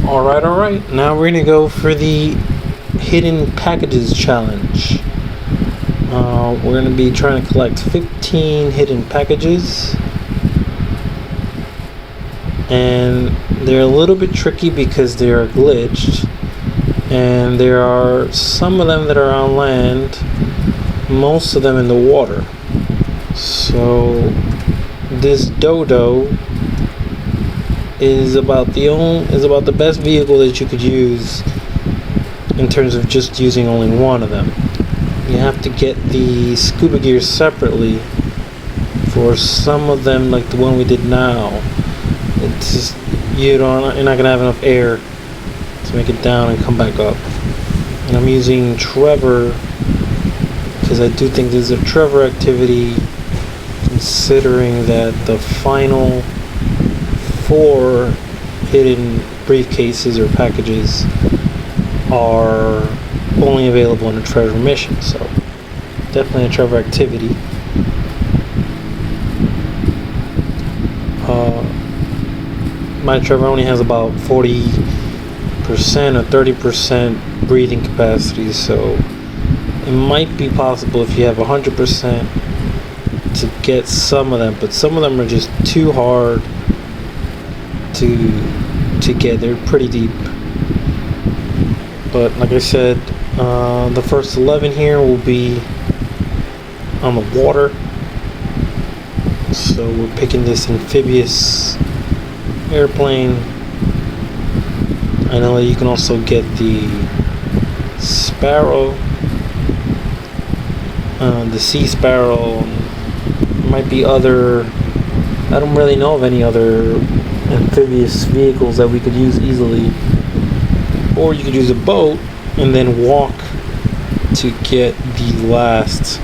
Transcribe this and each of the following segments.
Alright. Now we're gonna go for the hidden packages challenge. We're gonna be trying to collect 15 hidden packages. And they're a little bit tricky because they are glitched. And there are some of them that are on land, most of them in the water. So this Dodo is about the best vehicle that you could use in terms of just using only one of them. You have to get the scuba gear separately for some of them, like the one we did now. It's just you're not gonna have enough air to make it down and come back up. And I'm using Trevor because I do think this is a Trevor activity, considering that the final 4 hidden briefcases or packages are only available in a Trevor mission, so definitely a Trevor activity. My Trevor only has about 40% or 30% breathing capacity, so it might be possible if you have 100% to get some of them, but some of them are just too hard to get. They're pretty deep. But like I said, the first 11 here will be on the water. So we're picking this amphibious airplane. I know that you can also get the Sparrow, the Sea Sparrow. There might be other. I don't really know of any other amphibious vehicles that we could use easily. Or you could use a boat and then walk to get the last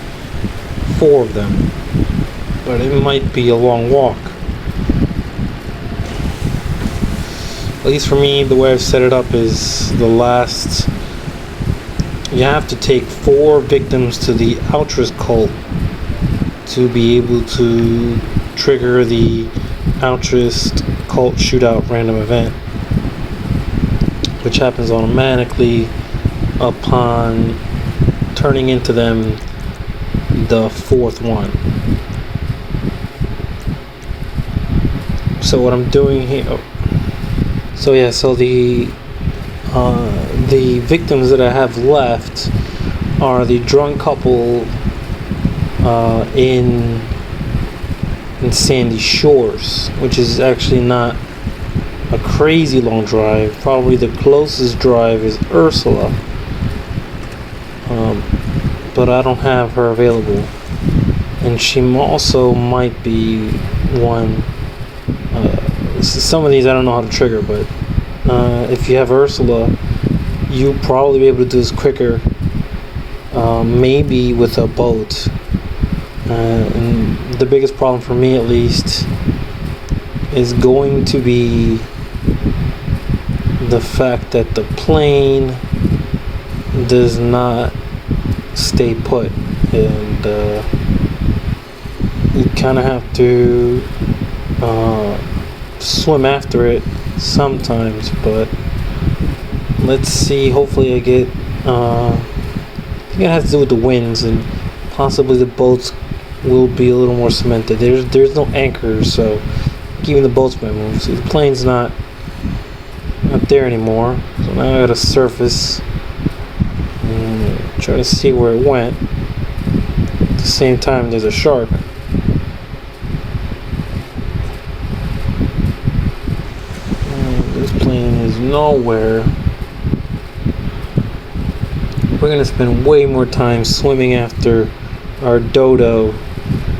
4 of them. But it might be a long walk. At least for me, the way I've set it up is you have to take 4 victims to the Altruist cult to be able to trigger the Altruist cult shootout random event, which happens automatically upon turning into them the 4th one. So what I'm doing here, so the victims that I have left are the drunk couple in Sandy Shores, which is actually not a crazy long drive. Probably the closest drive is Ursula, but I don't have her available, and she also might be one. Some of these I don't know how to trigger, but if you have Ursula, you'll probably be able to do this quicker, maybe with a boat. And the biggest problem for me, at least, is going to be the fact that the plane does not stay put, and you kind of have to swim after it sometimes. But let's see, hopefully I get I think it has to do with the winds, and possibly the boats will be a little more cemented. There's no anchors, so even the boats might move. So the plane's not there anymore, so now I gotta surface and try to see where it went. At the same time, there's a shark. This plane is nowhere. We're gonna spend way more time swimming after our Dodo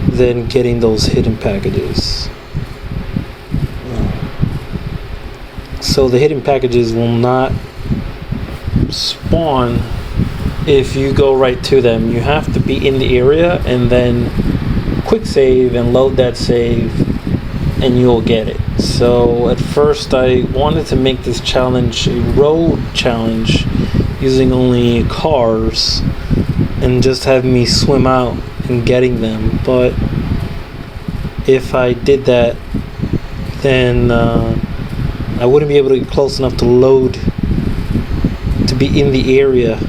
than getting those hidden packages. So the hidden packages will not spawn if you go right to them. You have to be in the area and then quick save and load that save, and you'll get it. So at first I wanted to make this challenge a road challenge using only cars and just have me swim out and getting them, but if I did that, then I wouldn't be able to get close enough to load, to be in the area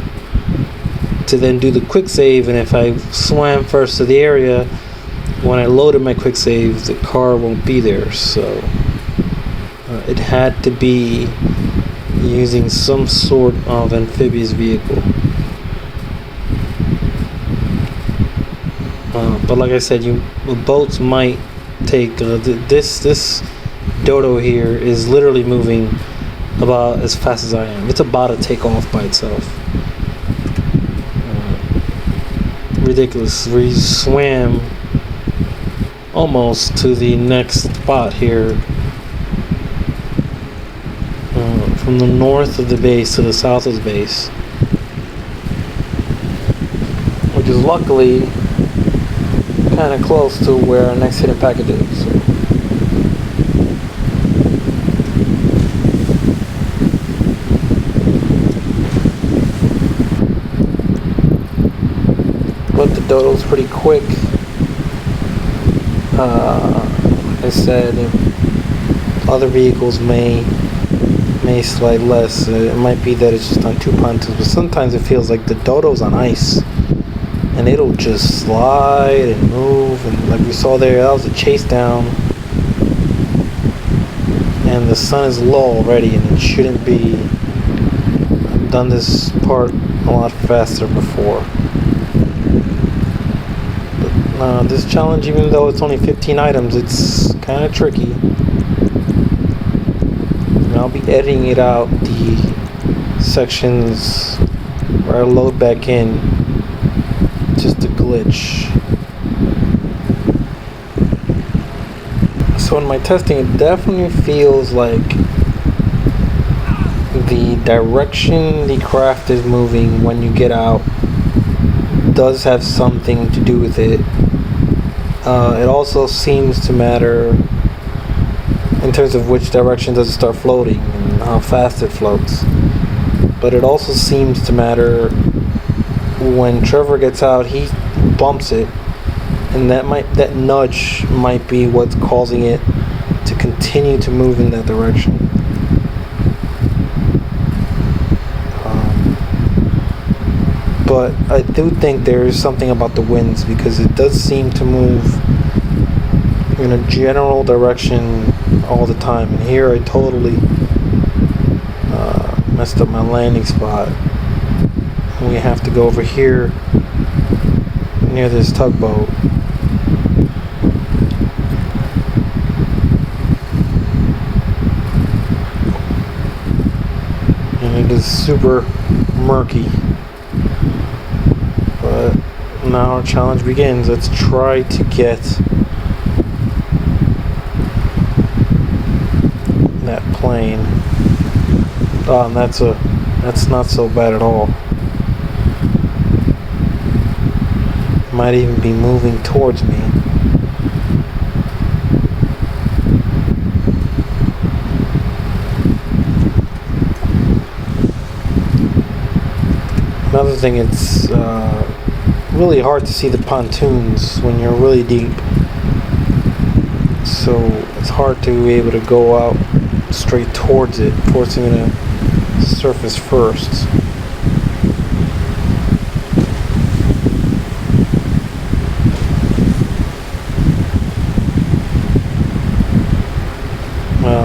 to then do the quick save. And if I swam first to the area, when I loaded my quick save, the car won't be there. So it had to be using some sort of amphibious vehicle. But like I said, boats might take this Dodo here is literally moving about as fast as I am. It's about to take off by itself. Ridiculous. We swam almost to the next spot here, from the north of the base to the south of the base, which is luckily kind of close to where our next hidden package is. So. But the Dodo's pretty quick. Like I said, other vehicles may slide less. It might be that it's just on two pontoons, but sometimes it feels like the Dodo's on ice, and it'll just slide and move. And like we saw there, that was a chase down, and the sun is low already, and it shouldn't be. I've done this part a lot faster before. But this challenge, even though it's only 15 items, it's kind of tricky. And I'll be editing it out, the sections where I load back in, just a glitch. So in my testing, it definitely feels like the direction the craft is moving when you get out does have something to do with it. It also seems to matter in terms of which direction does it start floating and how fast it floats. But it also seems to matter when Trevor gets out, he bumps it, and that nudge might be what's causing it to continue to move in that direction. But I do think there is something about the winds, because it does seem to move in a general direction all the time. And here I totally messed up my landing spot. And we have to go over here near this tugboat. And it is super murky. But now our challenge begins. Let's try to get that plane. Oh, and that's not so bad at all. Might even be moving towards me. Another thing, it's really hard to see the pontoons when you're really deep, so it's hard to be able to go out straight towards it, forcing it to surface first.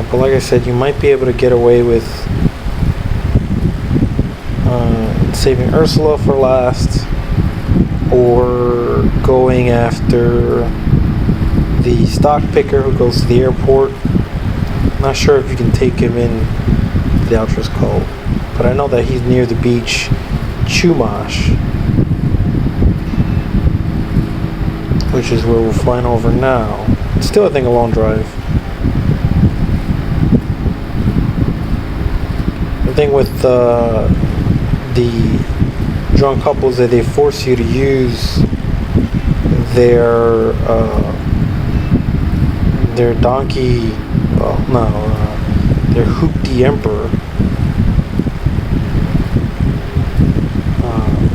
But like I said, you might be able to get away with saving Ursula for last, or going after the stock picker who goes to the airport. Not sure if you can take him in the Outra's Cove, but I know that he's near the beach, Chumash, which is where we're flying over now. It's still, I think, a long drive. The thing with the drunk couples that they force you to use their donkey, their Hoopty Emperor,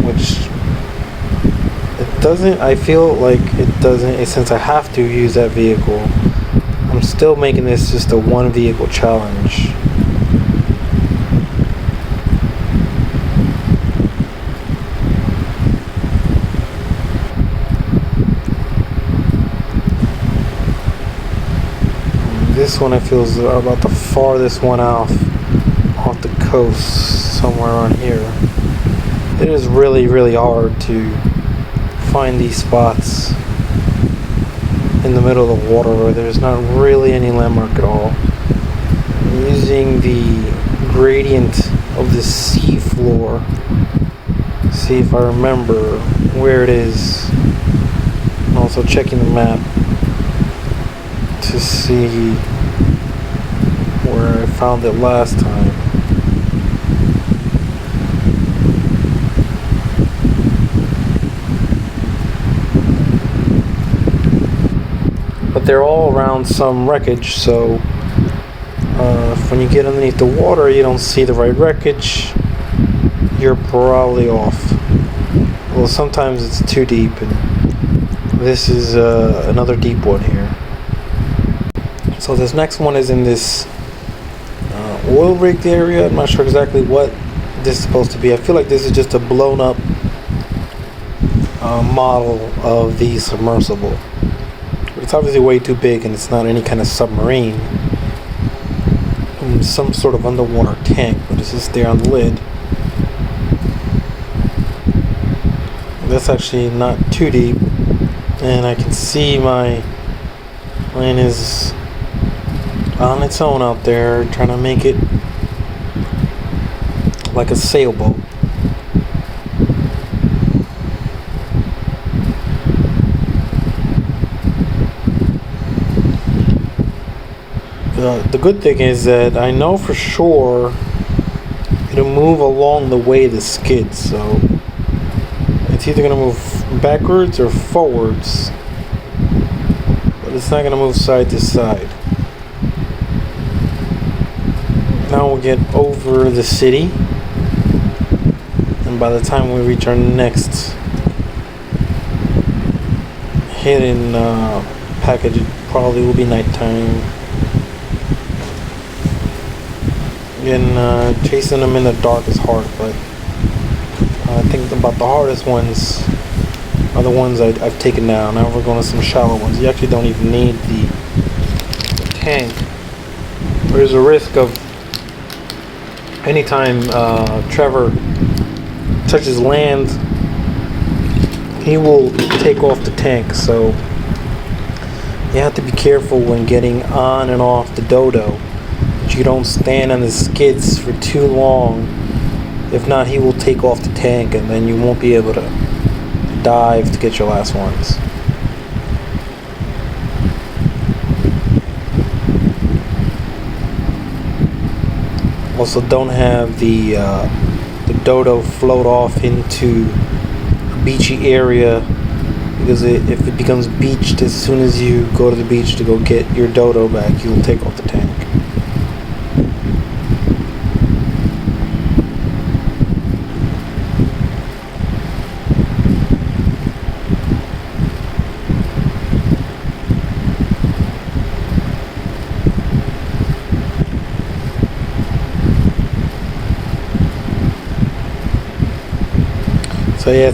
which it doesn't, I feel like it doesn't, since I have to use that vehicle, I'm still making this just a one vehicle challenge. This one I feel is about the farthest one off the coast, somewhere around here. It is really, really hard to find these spots in the middle of the water where there's not really any landmark at all. I'm using the gradient of the sea floor. See if I remember where it is. I'm also checking the map to see where I found it last time. But they're all around some wreckage, so when you get underneath the water you don't see the right wreckage, you're probably off. Well, sometimes it's too deep, and this is another deep one here. So this next one is in this oil rig area. I'm not sure exactly what this is supposed to be. I feel like this is just a blown up model of the submersible. It's obviously way too big, and it's not any kind of submarine. Some sort of underwater tank, but it's just there on the lid. That's actually not too deep, and I can see my plane is on its own out there, trying to make it like a sailboat. The good thing is that I know for sure it'll move along the way the skids, so it's either going to move backwards or forwards, but it's not going to move side to side. Now we'll get over the city, and by the time we reach our next hidden package, it probably will be nighttime. And chasing them in the dark is hard, but I think about the hardest ones are the ones I've taken down. Now we're going to some shallow ones. You actually don't even need the tank. There's a risk of anytime Trevor touches land, he will take off the tank, so you have to be careful when getting on and off the Dodo. You don't stand on the skids for too long. If not, he will take off the tank, and then you won't be able to dive to get your last ones. Also, don't have the Dodo float off into a beachy area, because if it becomes beached, as soon as you go to the beach to go get your Dodo back, you'll take off the tank.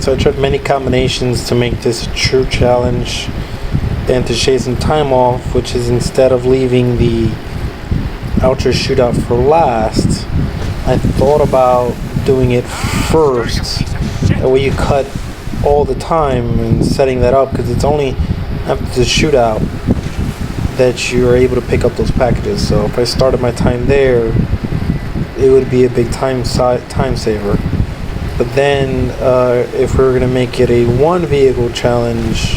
So I tried many combinations to make this a true challenge, and to shave some time off, which is instead of leaving the outro shootout for last, I thought about doing it first. That way you cut all the time and setting that up, because it's only after the shootout that you're able to pick up those packages. So if I started my time there, it would be a big time saver. But then, if we were going to make it a one vehicle challenge,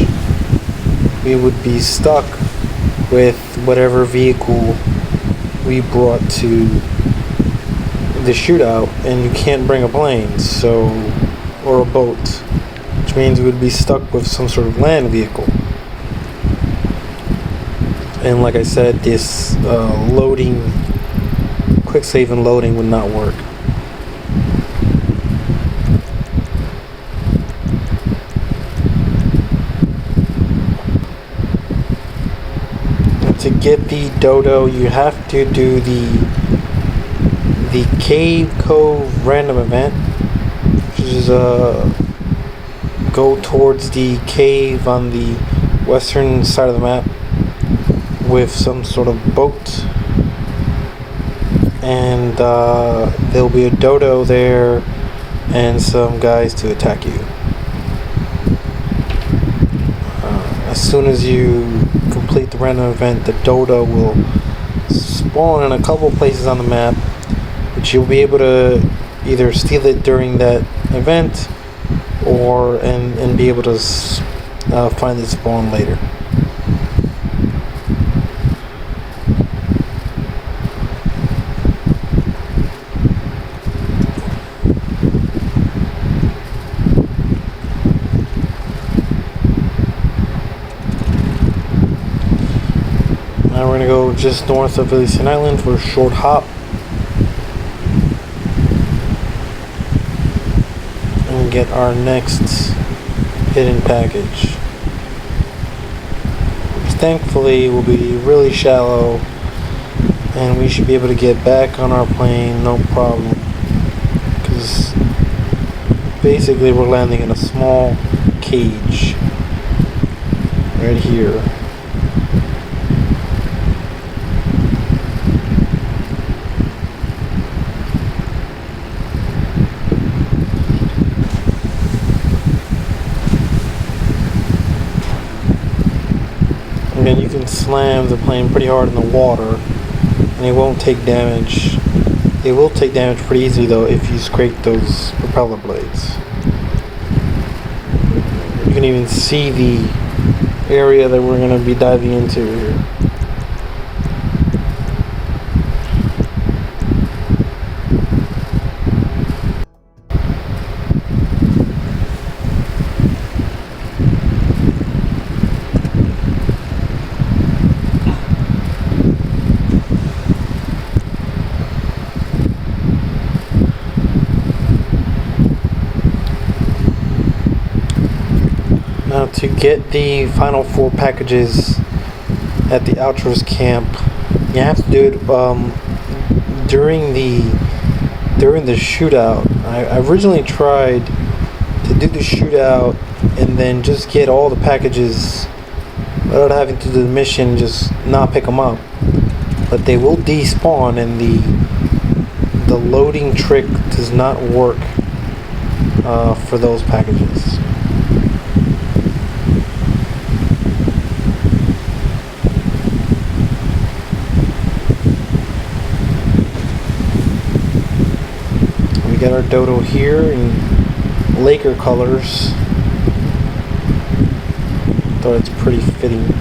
we would be stuck with whatever vehicle we brought to the shootout, and you can't bring a plane, or a boat, which means we would be stuck with some sort of land vehicle. And like I said, this quick save and loading would not work. To get the Dodo, you have to do the Cave Cove random event, which is go towards the cave on the western side of the map, with some sort of boat, and there'll be a Dodo there and some guys to attack you. As soon as you complete the random event, the Dodo will spawn in a couple places on the map, but you'll be able to either steal it during that event or and be able to find it spawn later. Now we're going to go just north of Elysian Island for a short hop and get our next hidden package. Thankfully it will be really shallow and we should be able to get back on our plane no problem, because basically we're landing in a small cage right here. And you can slam the plane pretty hard in the water and it won't take damage. It will take damage pretty easily though if you scrape those propeller blades. You can even see the area that we're going to be diving into here. Now to get the final 4 packages at the Outros camp, you have to do it during the shootout. I originally tried to do the shootout and then just get all the packages without having to do the mission, just not pick them up. But they will despawn and the loading trick does not work for those packages. We got our Dodo here in Laker colors. Thought it's pretty fitting.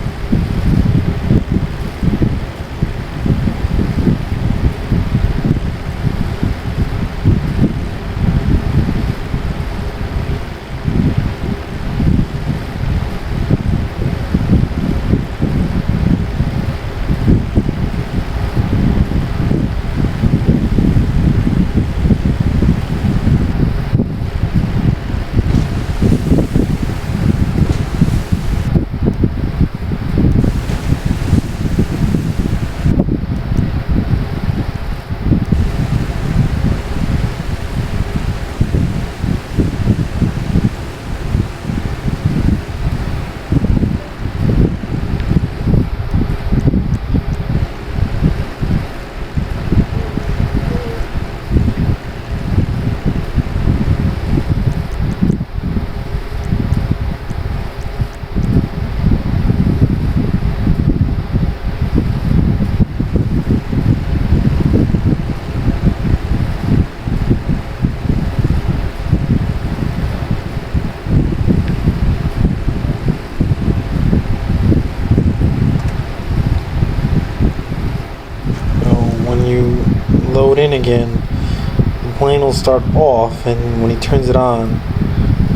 Load in again, the plane will start off, and when he turns it on,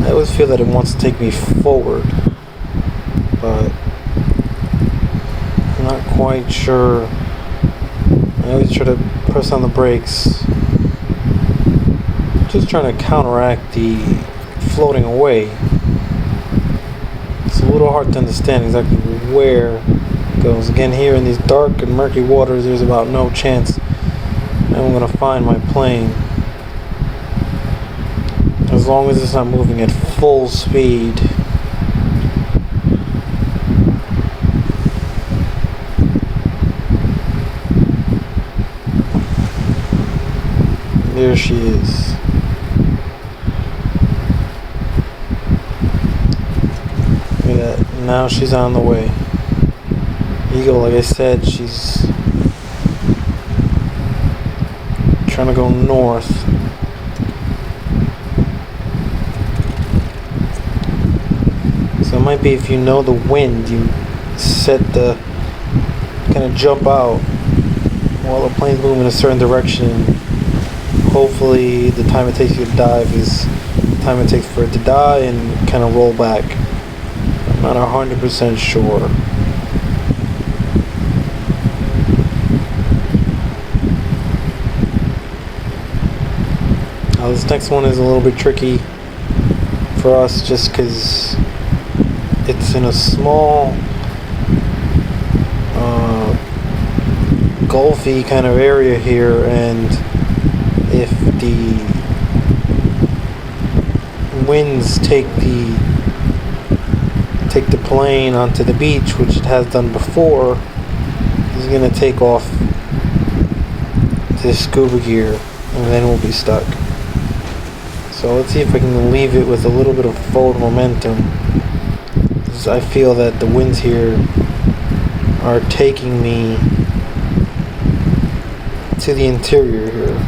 I always feel that it wants to take me forward, but I'm not quite sure. I always try to press on the brakes, just trying to counteract the floating away. It's a little hard to understand exactly where it goes. Again, here in these dark and murky waters, there's about no chance I'm going to find my plane, as long as it's not moving at full speed. There she is. Look at that. Now she's on the way. Eagle, like I said, she's trying to go north. So it might be, if you know the wind, you set the kind of jump out while the plane's moving in a certain direction. Hopefully the time it takes you to dive is the time it takes for it to die and kind of roll back. I'm not 100% sure. This next one is a little bit tricky for us just because it's in a small gulfy kind of area here, and if the winds take the plane onto the beach, which it has done before, it's going to take off this scuba gear and then we'll be stuck. So let's see if I can leave it with a little bit of forward momentum. I feel that the winds here are taking me to the interior here.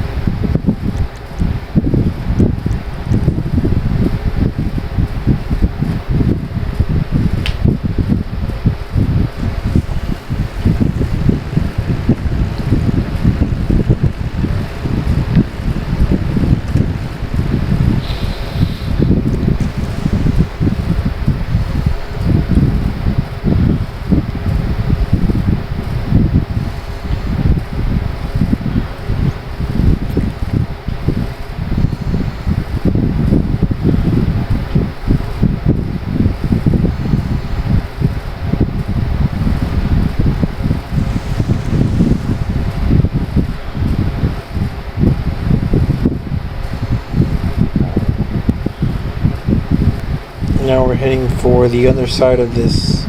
Now we're heading for the other side of this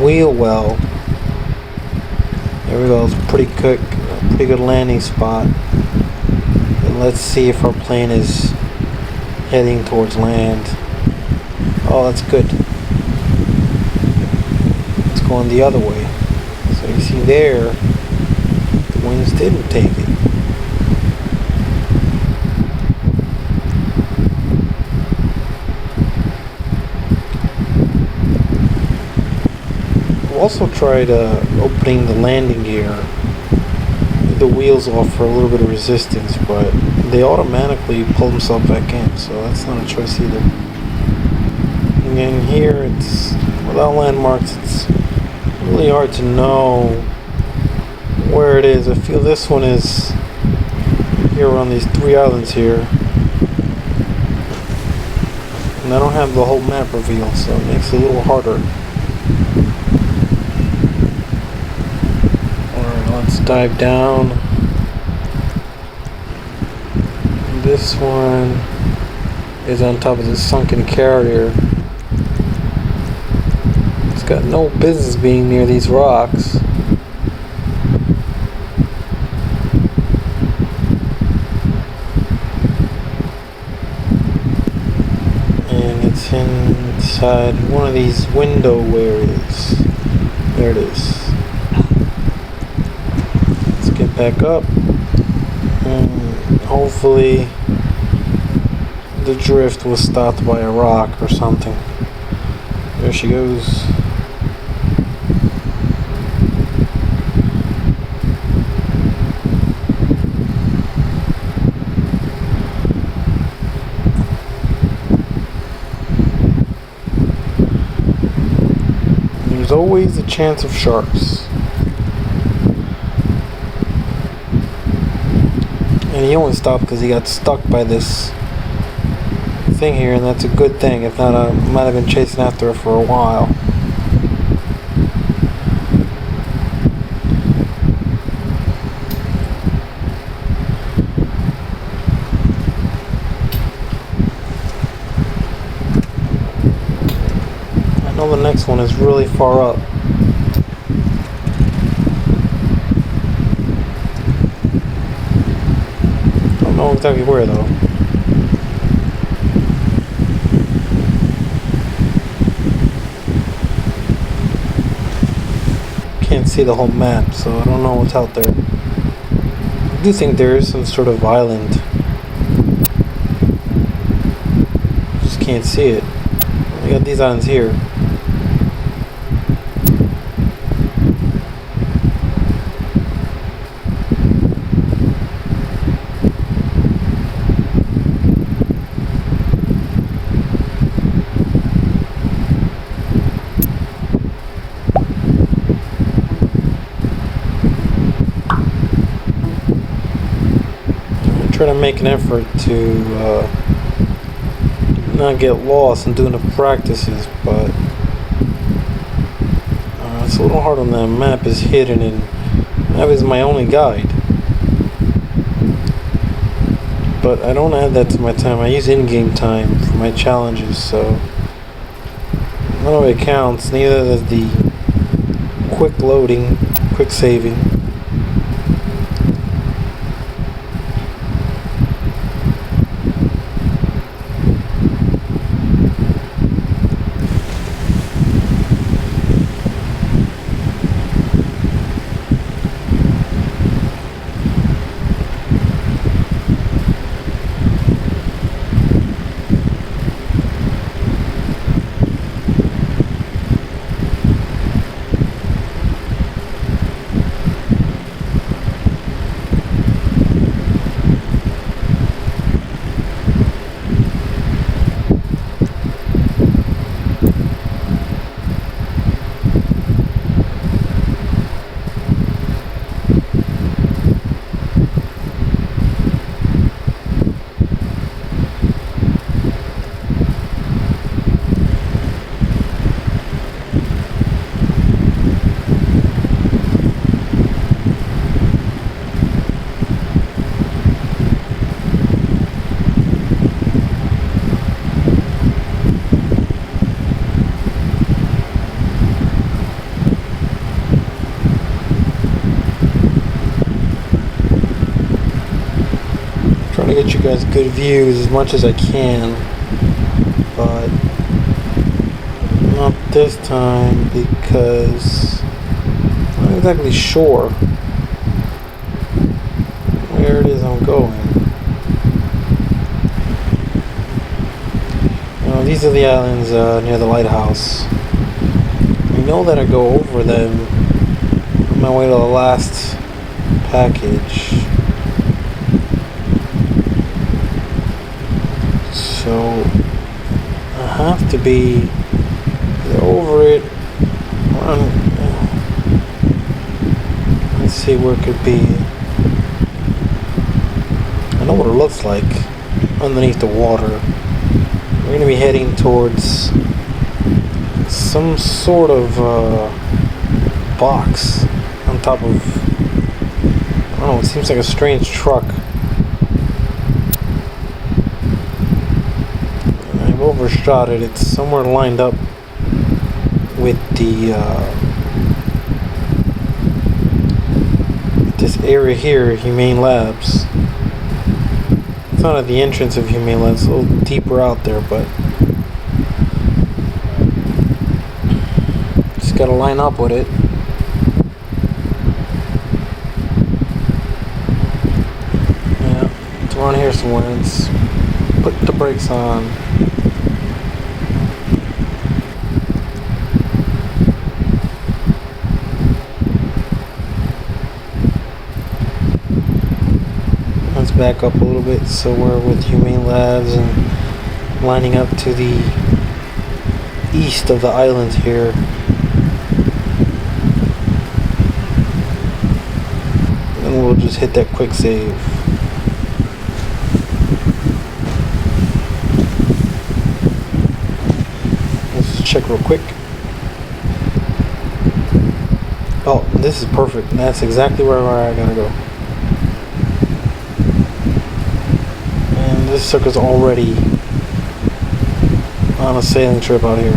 wheel well. There we go. It's a pretty good landing spot. And let's see if our plane is heading towards land. Oh, that's good. It's going the other way. So you see there, the winds didn't take it. Also tried opening the landing gear, the wheels off for a little bit of resistance, but they automatically pull themselves back in, so that's not a choice either. And then here, it's without landmarks, it's really hard to know where it is. I feel this one is here on these three islands here, and I don't have the whole map revealed, so it makes it a little harder. Let's dive down. This one is on top of this sunken carrier. It's got no business being near these rocks. And it's inside one of these window areas. There it is. Back up, and hopefully the drift was stopped by a rock or something. There she goes. There's always a chance of sharks. And he only stopped because he got stuck by this thing here, and that's a good thing. If not, I might have been chasing after her for a while. I know the next one is really far up. exactly where though. Can't see the whole map, so I don't know what's out there. I do think there is some sort of island. Just can't see it. I got these islands here. Try to make an effort to not get lost and doing the practices, but it's a little hard on that map. Is hidden and that is my only guide, but I don't add that to my time. I use in-game time for my challenges, so none of it counts. Neither does the quick loading, quick saving. Trying to get you guys good views as much as I can, but not this time because I'm not exactly sure where it is I'm going. These are the islands near the lighthouse. I know that I go over them on my way to the last package. So I have to be over it. Let's see where it could be. I know what it looks like underneath the water. We're going to be heading towards some sort of box on top of, I don't know, it seems like a strange truck. I've overshot it. It's somewhere lined up with the this area here, Humane Labs. It's not at the entrance of Humane Labs, it's a little deeper out there, but just gotta line up with it. Yeah, it's around here somewhere. Let's put the brakes on. Back up a little bit so we're with Humane Labs and lining up to the east of the island here. And we'll just hit that quick save. Let's check real quick. Oh, this is perfect. That's exactly where I gotta go. This sucker's already on a sailing trip out here.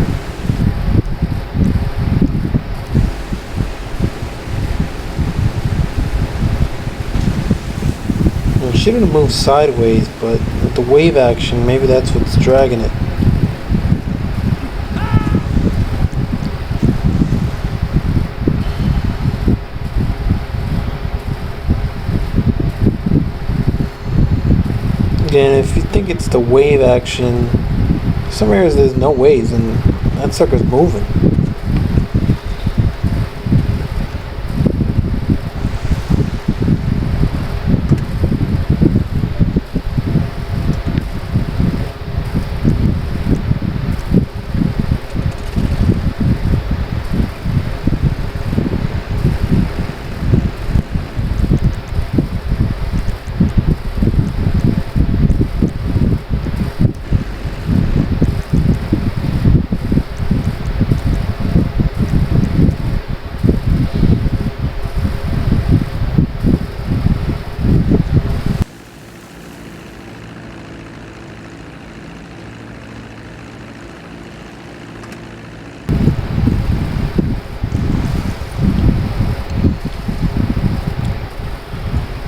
shouldn't move sideways, but with the wave action, maybe that's what's dragging it. Again, if you think it's the wave action, some areas there's no waves and that sucker's moving.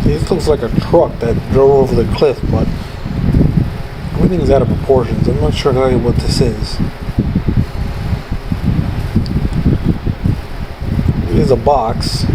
This looks like a truck that drove over the cliff, but everything's out of proportions. I'm not sure exactly what this is. It is a box.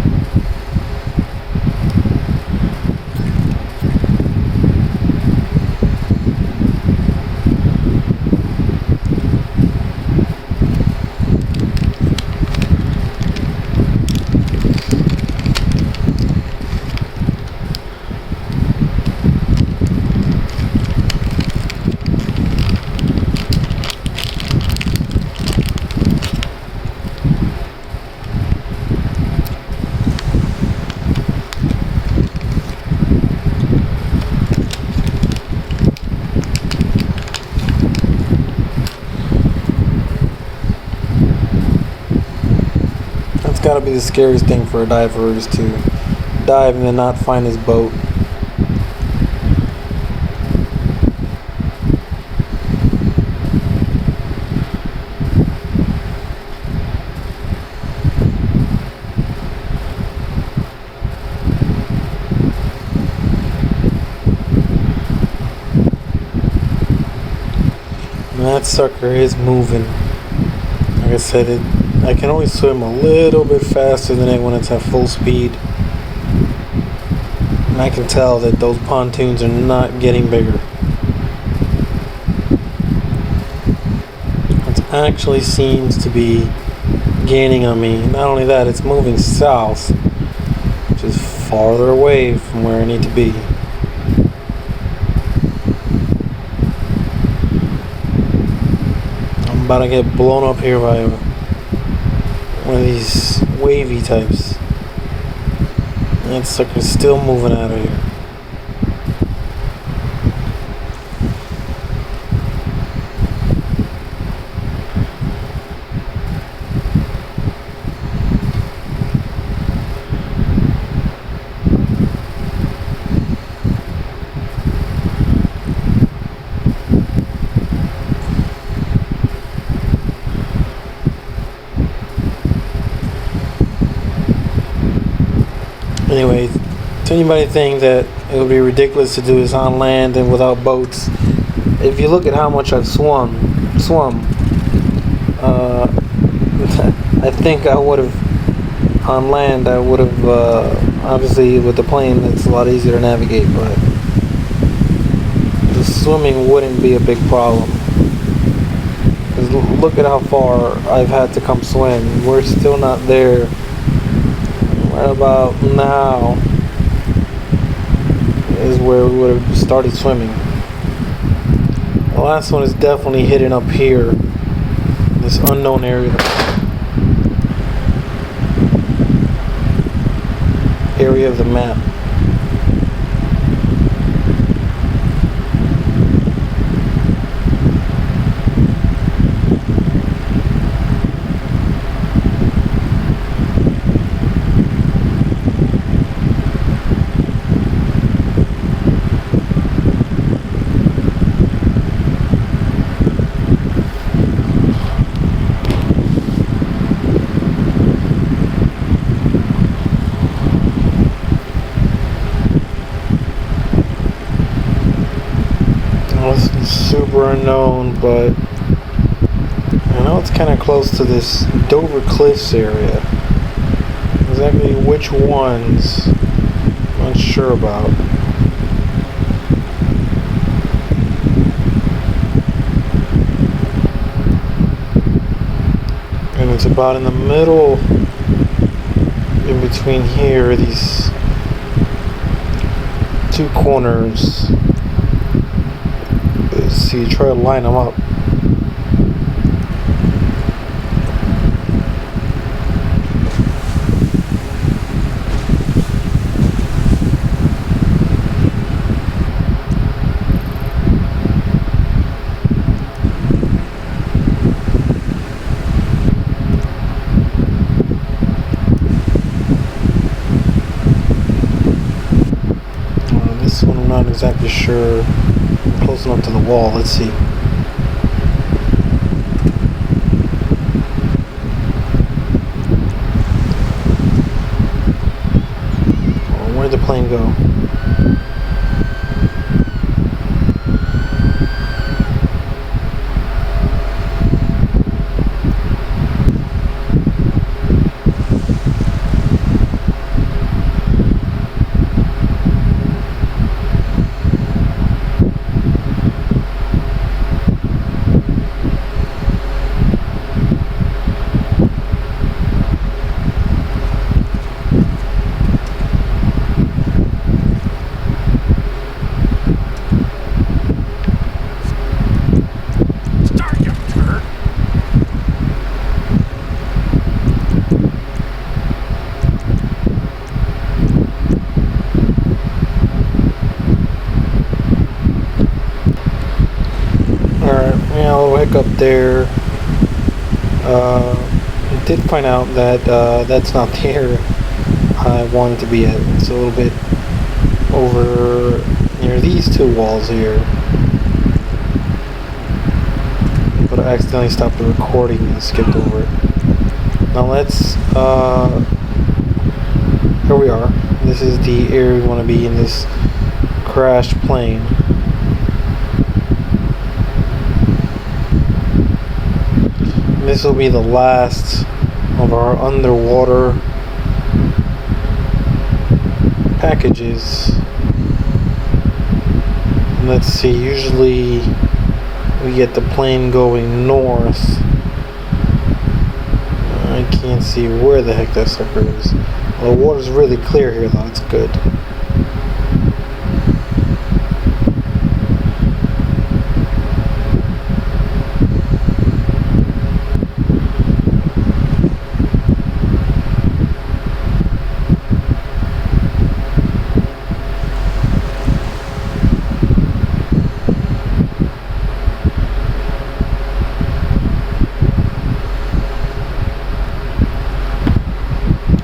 Gotta be the scariest thing for a diver is to dive and then not find his boat. And that sucker is moving. Like I said, I can only swim a little bit faster than it when it's at full speed. And I can tell that those pontoons are not getting bigger. It actually seems to be gaining on me. Not only that, it's moving south, which is farther away from where I need to be. I'm about to get blown up here by one of these wavy types. That sucker's still moving out of here. Anyway, to anybody think that it would be ridiculous to do this on land and without boats, if you look at how much I've swum, I think I would have, on land, I would have, obviously with the plane it's a lot easier to navigate, but the swimming wouldn't be a big problem. Because look at how far I've had to come swim. We're still not there. Right about now is where we would have started swimming. The last one is definitely hidden up here, this unknown area of the map. super unknown, but I know it's kind of close to this Dover Cliffs area. Exactly which ones, I'm not sure about. And it's about in the middle, in between here, these two corners. So you try to line them up. This one I'm not exactly sure. I'm close enough to the wall. Let's see. Oh, where'd the plane go? Up there, I did find out that that's not the area I wanted to be at. It's a little bit over near these two walls here, but I accidentally stopped the recording and skipped over it. Now let's here we are. This is the area we want to be in, this crashed plane. This will be the last of our underwater packages. Let's see, usually we get the plane going north. I can't see where the heck that sucker is. Well, the water's really clear here though, it's good.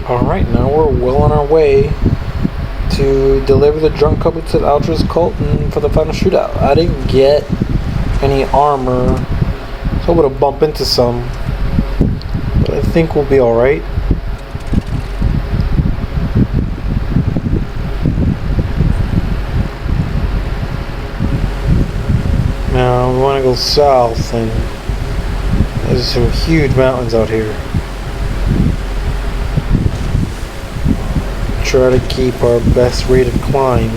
Alright, now we're well on our way to deliver the drunk couple to the Altra's Colton for the final shootout. I didn't get any armor, so I'm gonna bump into some, but I think we'll be alright. Now we want to go south, and there's some huge mountains out here. Try to keep our best rate of climb.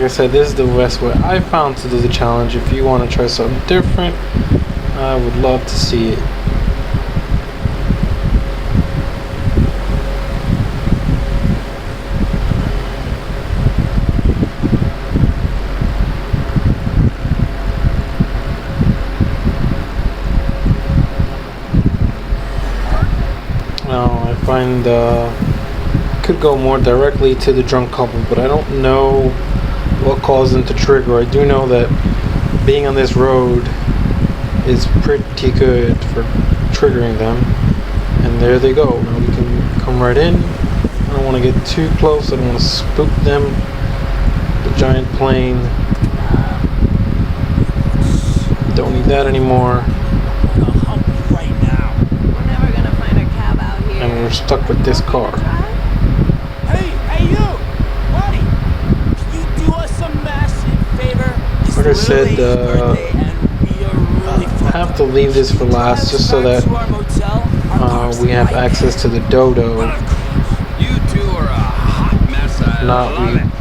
I said, this is the best way I found to do the challenge. If you want to try something different, I would love to see it. I find could go more directly to the drunk couple, but I don't know what caused them to trigger. I do know that being on this road is pretty good for triggering them, and there they go. Now we can come right in. I don't want to get too close. I don't want to spook them. The giant plane. Don't need that anymore. And we're stuck with this car. Hey you! Buddy! Can you do us a massive favor? Like I said, I have to leave this for last just so that we have access to the Dodo. You two are a hot mess.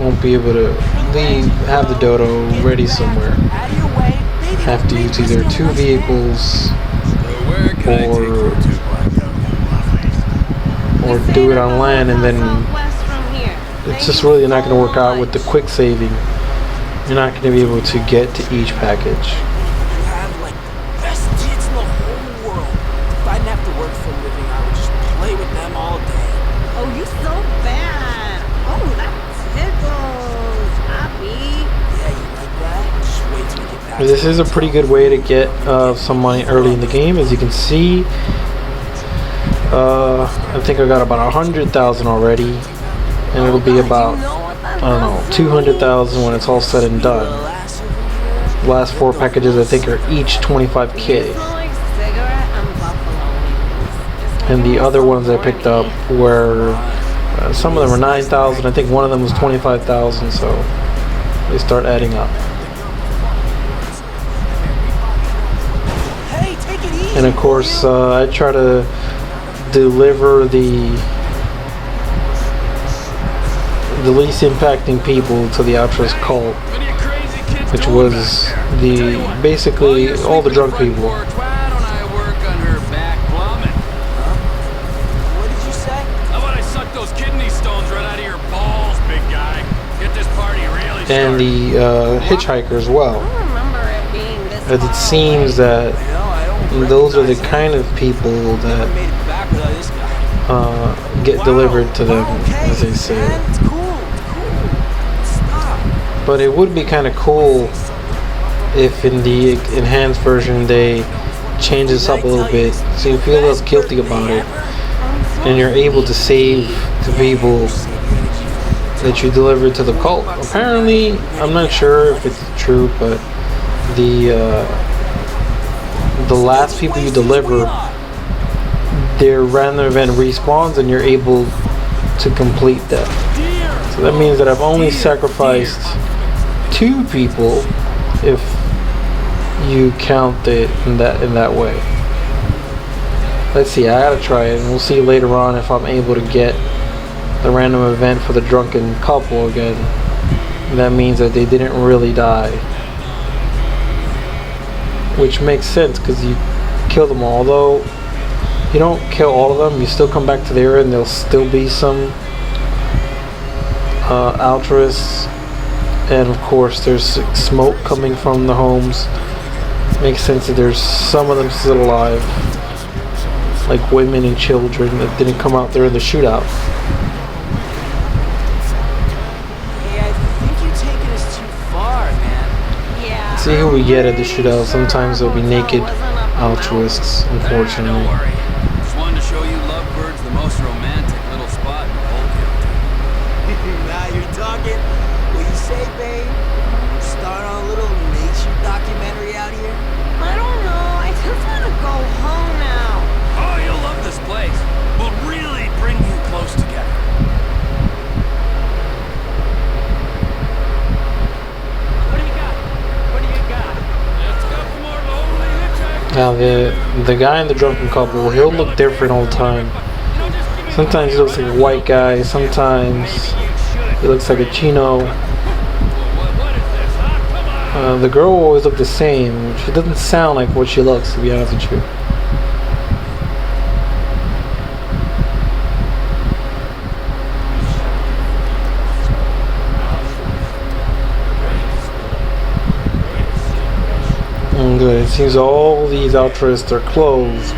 We won't be able to have the Dodo ready somewhere. Have to use either two vehicles or do it on land, and then it's just really not going to work out with the quick saving. You're not going to be able to get to each package. You have like the best kids in the whole world. If I didn't have to work for a living, I would just play with them all day. Oh, you so bad. Oh, that tickles, Happy. Yeah, you like that? Just wait till we get back. This is a pretty good way to get some money early in the game, as you can see. I think I got about 100,000 already, and it'll be about, I don't know, 200,000 when it's all said and done. The last 4 packages I think are each 25k, and the other ones I picked up were some of them were 9,000. I think one of them was 25,000, so they start adding up. And of course, I try to deliver the least impacting people to the Altruist cult, which was basically all the drunk people. What did you say? How about I suck those kidney stones right out of your balls, big guy? Get this party really started. And the hitchhiker as well. I don't remember it being this As it seems that those are the kind of people that get delivered to them, as they say. But it would be kind of cool if in the enhanced version they change this up a little bit so you feel less guilty about it, and you're able to save the people that you delivered to the cult. Apparently, I'm not sure if it's true, but the last people you deliver, their random event respawns and you're able to complete that. So that means that I've only sacrificed 2 people if you count it in that way. Let's see, I gotta try it, and we'll see later on if I'm able to get the random event for the drunken couple again. That means that they didn't really die, which makes sense because you kill them all. Although you don't kill all of them, you still come back to the area and there'll still be some altruists, and of course there's smoke coming from the homes. Makes sense that there's some of them still alive, like women and children that didn't come out there in the shootout. Hey, I think you're taking us too far, man. Yeah. See who we get at the shootout. Sometimes they'll be naked altruists, unfortunately. Don't worry. Just wanted to show you Lovebirds, the most romantic little spot in the whole county. Now you're talking. What you say, babe? Start on a little nature documentary out here? I don't know. I just want to go home now. Oh, you'll love this place. We'll really bring you close together. What do you got? What do you got? Let's go for more lonely hitchhikers. Now the guy in the drunken couple, he'll look different all the time. Sometimes he looks like a white guy, sometimes he looks like a chino. The girl always looked the same. She doesn't sound like what she looks, to be honest with you. Good. It seems all these altruists are closed.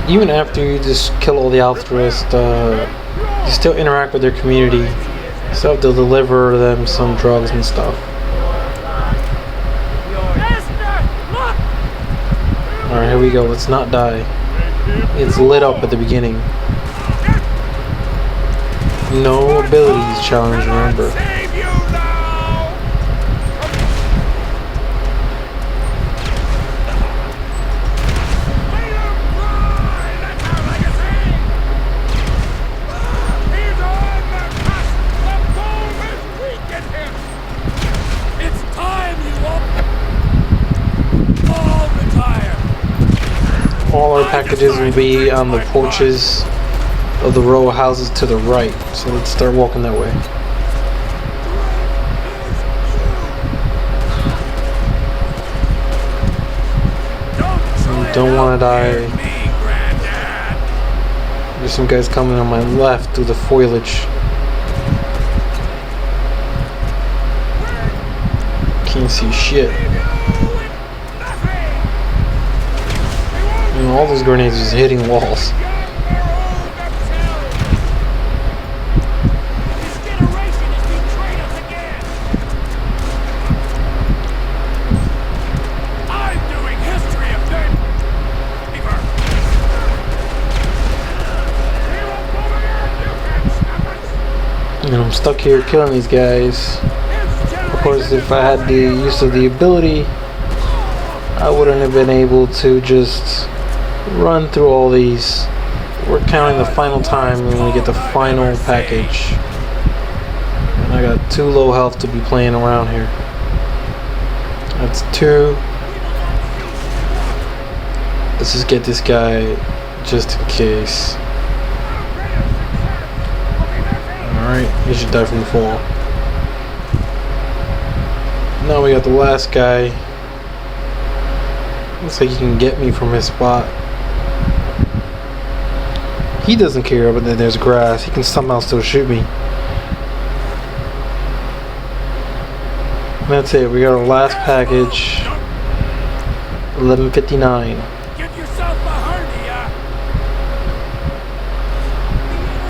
Even after you just kill all the altruists, you still interact with their community. You still have to deliver them some drugs and stuff. Alright, here we go. Let's not die. It's lit up at the beginning. No abilities challenge, remember. All our packages will be on the porches of the row of houses to the right. So let's start walking that way. Don't want to die. There's some guys coming on my left through the foliage. Can't see shit. All those grenades is hitting walls. And I'm stuck here killing these guys. Of course, if I had the use of the ability, I wouldn't have been able to just run through all these. We're counting the final time when we get the final package. And I got too low health to be playing around here. That's 2. Let's just get this guy just in case. Alright, he should die from the fall. Now we got the last guy. Looks like he can get me from his spot. He doesn't care, but then there's grass. He can somehow still shoot me. And that's it. We got our last package. 11:59.